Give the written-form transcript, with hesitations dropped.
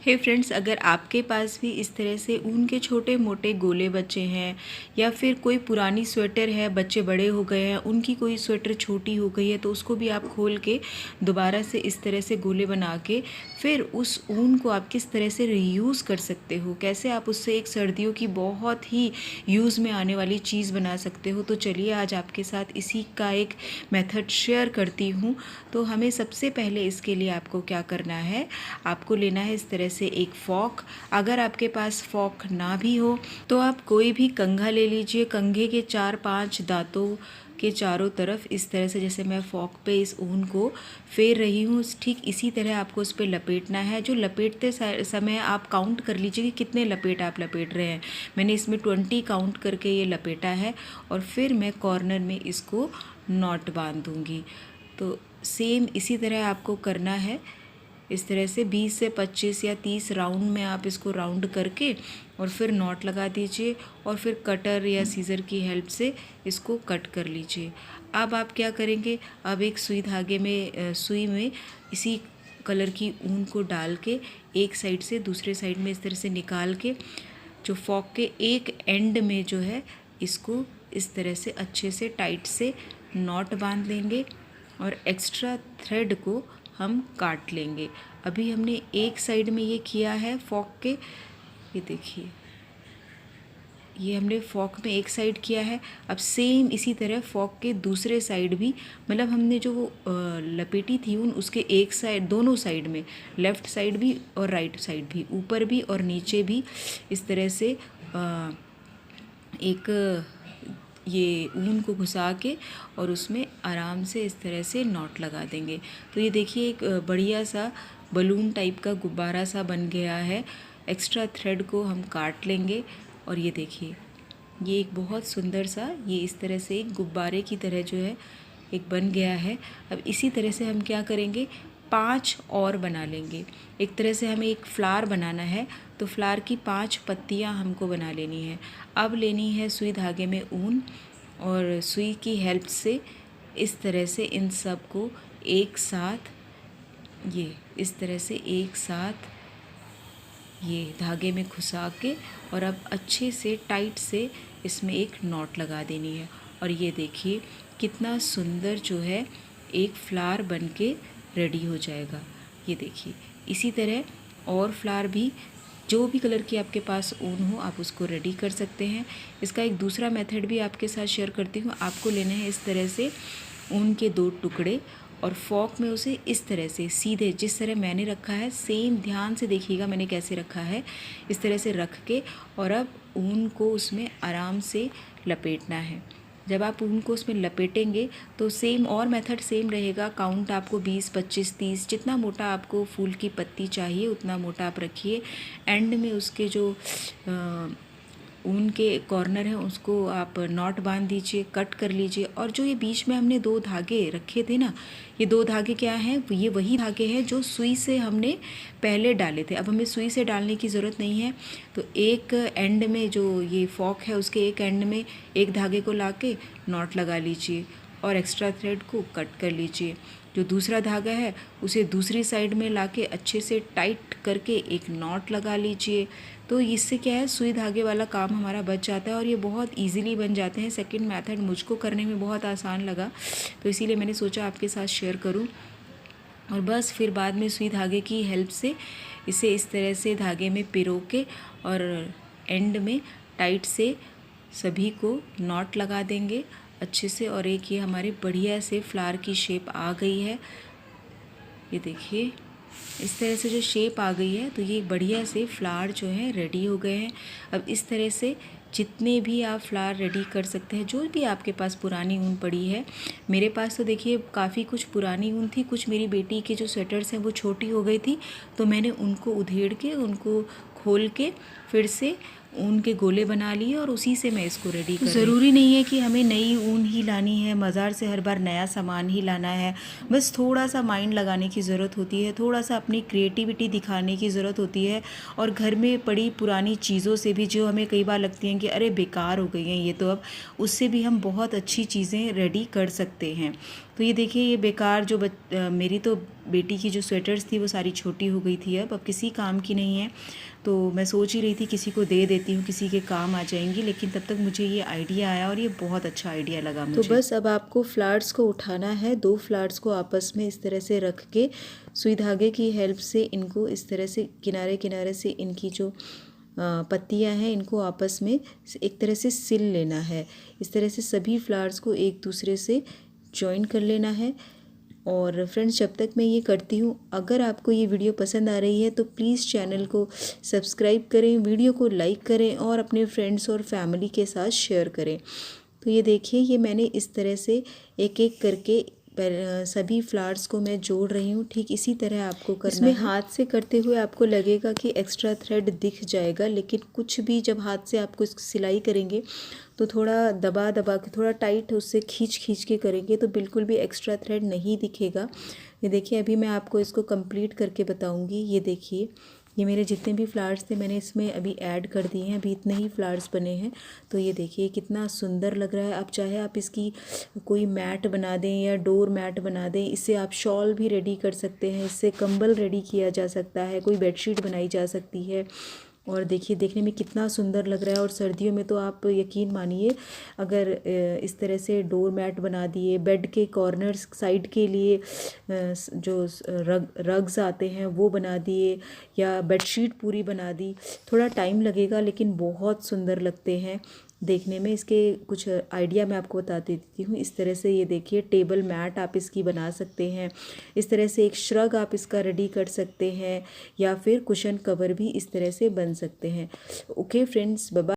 हे friends, अगर आपके पास भी इस तरह से ऊन के छोटे मोटे गोले बचे हैं या फिर कोई पुरानी स्वेटर है, बच्चे बड़े हो गए हैं, उनकी कोई स्वेटर छोटी हो गई है तो उसको भी आप खोल के दोबारा से इस तरह से गोले बना के फिर उस ऊन को आप किस तरह से रीयूज़ कर सकते हो, कैसे आप उससे एक सर्दियों की बहुत ही यूज़ में आने वाली चीज़ बना सकते हो। तो चलिए आज आपके साथ इसी का एक मेथड शेयर करती हूँ। तो हमें सबसे पहले इसके लिए आपको क्या करना है, आपको लेना है इस तरह से एक फॉक। अगर आपके पास फॉक ना भी हो तो आप कोई भी कंघा ले लीजिए। कंघे के 4-5 दांतों के चारों तरफ इस तरह से, जैसे मैं फॉक पे इस ऊन को फेर रही हूँ, ठीक इसी तरह आपको उस पर लपेटना है। जो लपेटते समय आप काउंट कर लीजिए कि कितने लपेट आप लपेट रहे हैं। मैंने इसमें 20 काउंट करके ये लपेटा है और फिर मैं कॉर्नर में इसको नॉट बांध दूँगी। तो सेम इसी तरह आपको करना है। इस तरह से 20 से 25 या 30 राउंड में आप इसको राउंड करके और फिर नॉट लगा दीजिए और फिर कटर या सीज़र की हेल्प से इसको कट कर लीजिए। अब आप क्या करेंगे, अब एक सुई धागे में सुई में इसी कलर की ऊन को डाल के एक साइड से दूसरे साइड में इस तरह से निकाल के जो फॉक के एक एंड में जो है इसको इस तरह से अच्छे से टाइट से नॉट बांध लेंगे और एक्स्ट्रा थ्रेड को हम काट लेंगे। अभी हमने एक साइड में ये किया है फॉक के, ये देखिए ये हमने फॉक में एक साइड किया है। अब सेम इसी तरह फॉक के दूसरे साइड भी, मतलब हमने जो वो लपेटी थी उन उसके एक साइड, दोनों साइड में, लेफ़्ट साइड भी और राइट साइड भी, ऊपर भी और नीचे भी इस तरह से एक ये ऊन को घुसा के और उसमें आराम से इस तरह से नॉट लगा देंगे। तो ये देखिए एक बढ़िया सा बलून टाइप का गुब्बारा सा बन गया है। एक्स्ट्रा थ्रेड को हम काट लेंगे और ये देखिए ये एक बहुत सुंदर सा, ये इस तरह से एक गुब्बारे की तरह जो है एक बन गया है। अब इसी तरह से हम क्या करेंगे, 5 और बना लेंगे। एक तरह से हमें एक फ्लावर बनाना है तो फ्लावर की 5 पत्तियां हमको बना लेनी है। अब लेनी है सुई धागे में ऊन और सुई की हेल्प से इस तरह से इन सब को एक साथ, ये इस तरह से एक साथ ये धागे में घुसा के और अब अच्छे से टाइट से इसमें एक नॉट लगा देनी है। और ये देखिए कितना सुंदर जो है एक फ्लावर बन के रेडी हो जाएगा। ये देखिए इसी तरह और फ्लावर भी, जो भी कलर की आपके पास ऊन हो आप उसको रेडी कर सकते हैं। इसका एक दूसरा मेथड भी आपके साथ शेयर करती हूँ। आपको लेने हैं इस तरह से ऊन के 2 टुकड़े और फॉक में उसे इस तरह से सीधे, जिस तरह मैंने रखा है सेम ध्यान से देखिएगा मैंने कैसे रखा है, इस तरह से रख के और अब ऊन को उसमें आराम से लपेटना है। जब आप ऊन को उसमें लपेटेंगे तो सेम और मेथड सेम रहेगा। काउंट आपको 20, 25, 30, जितना मोटा आपको फूल की पत्ती चाहिए उतना मोटा आप रखिए। एंड में उसके जो ऊन के कॉर्नर है उसको आप नॉट बांध दीजिए, कट कर लीजिए। और जो ये बीच में हमने 2 धागे रखे थे ना, ये 2 धागे क्या हैं, ये वही धागे हैं जो सुई से हमने पहले डाले थे। अब हमें सुई से डालने की ज़रूरत नहीं है। तो एक एंड में जो ये फॉक है उसके एक एंड में एक धागे को लाके नॉट लगा लीजिए और एक्स्ट्रा थ्रेड को कट कर लीजिए। जो दूसरा धागा है उसे दूसरी साइड में लाके अच्छे से टाइट करके एक नॉट लगा लीजिए। तो इससे क्या है, सुई धागे वाला काम हमारा बच जाता है और ये बहुत इजीली बन जाते हैं। सेकंड मेथड मुझको करने में बहुत आसान लगा तो इसीलिए मैंने सोचा आपके साथ शेयर करूं। और बस फिर बाद में सुई धागे की हेल्प से इसे इस तरह से धागे में पिरो के और एंड में टाइट से सभी को नॉट लगा देंगे अच्छे से। और एक ये हमारे बढ़िया से फ्लावर की शेप आ गई है। ये देखिए इस तरह से जो शेप आ गई है तो ये बढ़िया से फ्लावर जो है रेडी हो गए हैं। अब इस तरह से जितने भी आप फ्लावर रेडी कर सकते हैं, जो भी आपके पास पुरानी ऊन पड़ी है। मेरे पास तो देखिए काफ़ी कुछ पुरानी ऊन थी, कुछ मेरी बेटी के जो स्वेटर्स हैं वो छोटी हो गई थी तो मैंने उनको उधेड़ के उनको खोल के फिर से ऊन के गोले बना लिए और उसी से मैं इसको रेडी कर रही हूँ। ज़रूरी नहीं है कि हमें नई ऊन ही लानी है, बाज़ार से हर बार नया सामान ही लाना है। बस थोड़ा सा माइंड लगाने की ज़रूरत होती है, थोड़ा सा अपनी क्रिएटिविटी दिखाने की ज़रूरत होती है। और घर में पड़ी पुरानी चीज़ों से भी, जो हमें कई बार लगती हैं कि अरे बेकार हो गई हैं ये तो, अब उससे भी हम बहुत अच्छी चीज़ें रेडी कर सकते हैं। तो तो ये देखिए ये बेकार जो मेरी तो बेटी की जो स्वेटर्स थी वो सारी छोटी हो गई थी, अब किसी काम की नहीं है। तो मैं सोच ही रही थी किसी को दे देती हूँ, किसी के काम आ जाएंगी, लेकिन तब तक मुझे ये आइडिया आया और ये बहुत अच्छा आइडिया लगा मुझे। तो बस अब आपको फ्लावर्स को उठाना है, 2 फ्लावर्स को आपस में इस तरह से रख के सुई धागे की हेल्प से इनको इस तरह से किनारे किनारे से इनकी जो पत्तियां हैं इनको आपस में एक तरह से सिल लेना है। इस तरह से सभी फ्लावर्स को एक दूसरे से जॉइन कर लेना है। और फ्रेंड्स, जब तक मैं ये करती हूँ, अगर आपको ये वीडियो पसंद आ रही है तो प्लीज़ चैनल को सब्सक्राइब करें, वीडियो को लाइक करें और अपने फ्रेंड्स और फैमिली के साथ शेयर करें। तो ये देखिए ये मैंने इस तरह से एक एक करके सभी फ्लावर्स को मैं जोड़ रही हूँ। ठीक इसी तरह आपको करना है। इसमें हाथ से करते हुए आपको लगेगा कि एक्स्ट्रा थ्रेड दिख जाएगा, लेकिन कुछ भी जब हाथ से आपको इसकी सिलाई करेंगे तो थोड़ा दबा दबा के, थोड़ा टाइट उससे खींच खींच के करेंगे तो बिल्कुल भी एक्स्ट्रा थ्रेड नहीं दिखेगा। ये देखिए अभी मैं आपको इसको कंप्लीट करके बताऊँगी। ये देखिए ये मेरे जितने भी फ्लावर्स थे मैंने इसमें अभी ऐड कर दिए हैं, अभी इतने ही फ्लावर्स बने हैं। तो ये देखिए कितना सुंदर लग रहा है। आप चाहे आप इसकी कोई मैट बना दें या डोर मैट बना दें, इससे आप शॉल भी रेडी कर सकते हैं, इससे कंबल रेडी किया जा सकता है, कोई बेडशीट बनाई जा सकती है। और देखिए देखने में कितना सुंदर लग रहा है। और सर्दियों में तो आप यकीन मानिए अगर इस तरह से डोर मैट बना दिए, बेड के कॉर्नर्स साइड के लिए जो रग्स आते हैं वो बना दिए, या बेडशीट पूरी बना दी, थोड़ा टाइम लगेगा लेकिन बहुत सुंदर लगते हैं देखने में। इसके कुछ आइडिया मैं आपको बता देती हूँ। इस तरह से ये देखिए टेबल मैट आप इसकी बना सकते हैं, इस तरह से एक श्रग आप इसका रेडी कर सकते हैं, या फिर कुशन कवर भी इस तरह से बन सकते हैं। Okay friends, bye bye.